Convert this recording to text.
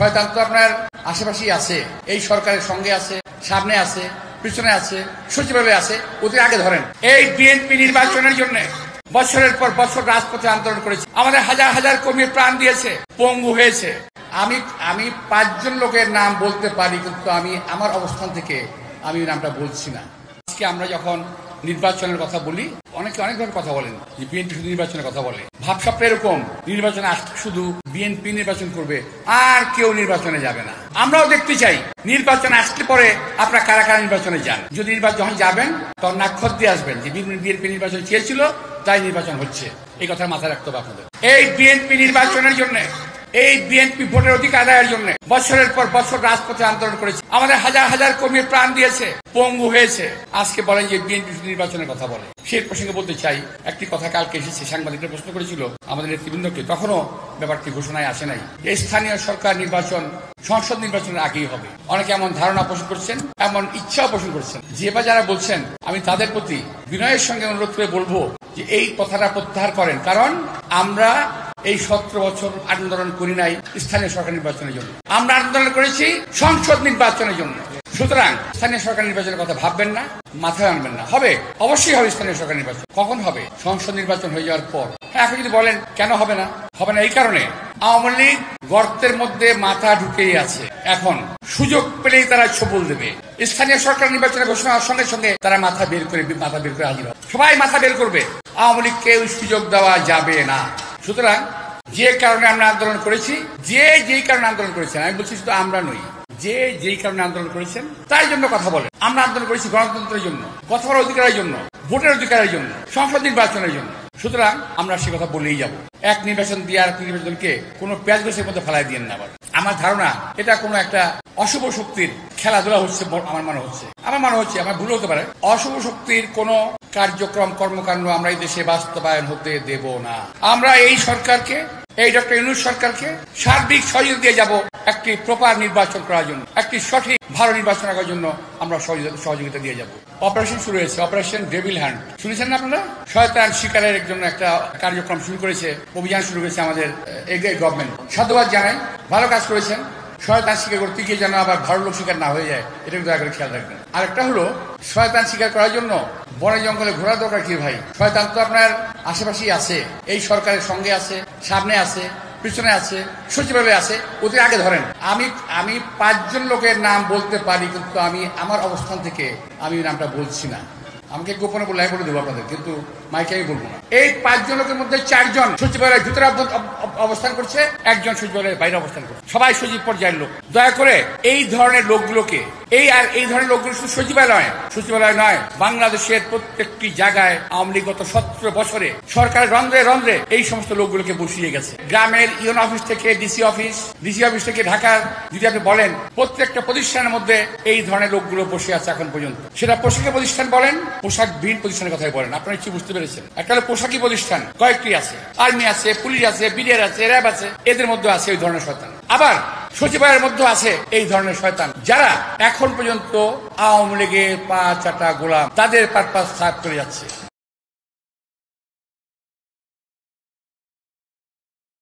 শয়তান তো আপনার আশেপাশেই আছে, এই সরকারের সঙ্গে আছে, সামনে আছে, পিছনে আছে, সচিবালয়ে আছে, ওদের আগে ধরেন। এই বিএনপি নির্বাচনের জন্য বছরের পর বছর রাজপথে আন্দোলন করেছে, আমাদের হাজার হাজার কর্মী প্রাণ দিয়েছে, পঙ্গু হয়েছে। আমি 5 জন লোকের নাম বলতে পারি, কিন্তু আমি আমার অবস্থান থেকে আমি নামটা বলছি না। আজকে আমরা যখন নির্বাচনের কথা বলি, অনেকে অনেকভাবে কথা বলেন যে বিএনপি শুধু নির্বাচনের কথা বলে। ভাবসাবটা এরকম, নির্বাচনে আসলে শুধু বিএনপি নির্বাচন করবে, আর কেউ নির্বাচনে যাবে না। আমরাও দেখতে চাই নির্বাচন আসলে পরে আপনারা কারা কারা নির্বাচনে যান। যদি নির্বাচন যখন যাবেন তখন নাক্ষর দিয়ে আসবেন যে বিএনপি নির্বাচন চেয়েছিল, তাই নির্বাচন হচ্ছে। এই কথা মাথায় রাখতে হবে আপনাদের। এই বিএনপি নির্বাচনের জন্য, এই বিএনপি ভোটের অধিকার আদায়ের জন্য বছরের পর বছর রাজপথে আন্দোলন করেছে, আমাদের হাজার হাজার কর্মী প্রাণ দিয়েছে, পঙ্গু হয়েছে। আজকে বলেন যে বিএনপি নির্বাচনের কথা বলে। সেই প্রসঙ্গে বলতে চাই, একটি কথা কালকে এসেছে, সাংবাদিকরা প্রশ্ন করেছিল আমাদের নেতৃবৃন্দকে, তখনও ব্যাপারটি ঘোষণায় আসে নাই। এই স্থানীয় সরকার নির্বাচন সংসদ নির্বাচনের আগেই হবে। অনেকে এমন ধারণা পোষণ করছেন, এমন ইচ্ছাও পোষণ করছেন। যে বা যারা বলছেন, আমি তাদের প্রতি বিনয়ের সঙ্গে অনুরোধ করে বলবো যে এই কথাটা প্রত্যাহার করেন। কারণ আমরা এই 17 বছর আন্দোলন করি নাই স্থানীয় সরকার নির্বাচনের জন্য, আমরা আন্দোলন করেছি সংসদ নির্বাচনের জন্য। সুতরাং স্থানীয় সরকার নির্বাচনের কথা ভাববেন না, মাথায় আনবেন না। হবে, অবশ্যই হবে স্থানীয় সরকার নির্বাচন। কখন হবে? সংসদ নির্বাচন হয়ে যাওয়ার পর। হ্যাঁ, এখন যদি বলেন কেন হবে না, হবে না এই কারণে আওয়ামী লীগ গর্তের মধ্যে মাথা ঢুকেই আছে। এখন সুযোগ পেলেই তারা ছবল দেবে। স্থানীয় সরকার নির্বাচনের ঘোষণা হওয়ার সঙ্গে সঙ্গে তারা মাথা বের করে হাজির হবে। সবাই মাথা বের করবে, আওয়ামী লীগকে ওই সুযোগ দেওয়া যাবে না। সুতরাং যে কারণে আমরা আন্দোলন করেছি, যেই কারণে আন্দোলন করেছেন, আমি বলছি শুধু আমরা নই, যেই কারণে আন্দোলন করেছেন তাই জন্য কথা বলেন। আমরা আন্দোলন করেছি গণতন্ত্রের জন্য, কথা বলার অধিকারের জন্য, ভোটের অধিকারের জন্য, সংসদ নির্বাচনের জন্য। সুতরাং আমরা সে কথা বলেই যাব। এক নির্বাচন দিয়ে আর নির্বাচনকে কোনো পেঁয়াজ গোছের মধ্যে ফেলাই দিয়েন না। আবার আমার ধারণা এটা কোনো একটা অশুভ শক্তির খেলাধুলা হচ্ছে, আমার মনে হচ্ছে, আমার ভুল হতে পারে। অশুভ শক্তির কোন কার্যক্রম কর্মকাণ্ড আমরা এই দেশে বাস্তবায়ন হতে দেব না। আমরা এই সরকারকে, এই ডক্টর ইউনূস সরকারকে সার্বিক সহযোগিতা দিয়ে যাব একটি প্রপার নির্বাচন করার জন্য, একটি সঠিক ভালো নির্বাচন করার জন্য আমরা সহযোগিতা দিয়ে যাব। অপারেশন শুরু হয়েছে, অপারেশন ডেভিল হ্যান্ড, শুনেছেন না আপনারা? শয়তান শিকারের জন্য একটা কার্যক্রম শুরু করেছে, অভিযান শুরু করেছে আমাদের এই গভর্নমেন্ট। সাধুবাদ জানাই, ভালো কাজ করেছেন। শয়তান শিকার করতে গিয়ে যেন আবার ভালো লোক শিকার না হয়ে যায়, এটা দয়া করে খেয়াল রাখবেন। আরেকটা হলো, শয়তান শিকার করার জন্য বনে জঙ্গলে ঘোরা দরকার কি ভাই? শয়তান তো আপনার আশেপাশেই আছে, এই সরকারের সঙ্গে আছে, সামনে আছে, পিছনে আছে, সচিবালয়ে আছে, ওদের আগে ধরেন। আমি 5 জন লোকের নাম বলতে পারি, কিন্তু আমি আমার অবস্থান থেকে আমি নামটা বলছি না। আমাকে গোপনে বলে বলে দেবো আপনাদের, কিন্তু মাইকে আমি বলবো না। এই 5 জন লোকের মধ্যে 4 জন সচিবালয়ের ভিতরে অবস্থান করছে, 1 জন সচিবালয়ের বাইরে অবস্থান করছে। সবাই সচিব পর্যায়ের লোক। দয়া করে এই ধরনের লোকগুলোকে, এই ধরনের লোকগুলো শুধু সচিবালয় নয়, বাংলাদেশের প্রত্যেকটি জায়গায় আওয়ামী লীগ গত 17 বছরে সরকারের রন্ধ্রে রন্ধ্রে এই সমস্ত লোকগুলোকে বসিয়ে গেছে। গ্রামের ইউন অফিস থেকে ডিসি অফিস থেকে ঢাকার, যদি আপনি বলেন প্রত্যেকটা প্রতিষ্ঠানের মধ্যে এই ধরনের লোকগুলো বসে আছে এখন পর্যন্ত। সেটা পোশাকি প্রতিষ্ঠান বলেন, পোশাকবিহীন প্রতিষ্ঠানের কথাই বলেন, আপনারা নিশ্চয়ই বুঝতে পেরেছেন। একটা হলো পোশাকি প্রতিষ্ঠান, কয়েকটি আছে, আর্মি আছে, পুলিশ আছে, বিডিআর আছে, র্যাব আছে, এদের মধ্যে আছে এই ধরনের শয়তান। আবার সচিবালয়ের মধ্যে আছে এই ধরনের শয়তান, যারা এখন পর্যন্ত আওয়ামী লীগের পা চাটা গোলাম, তাদের পারপাস সাফ করে যাচ্ছে।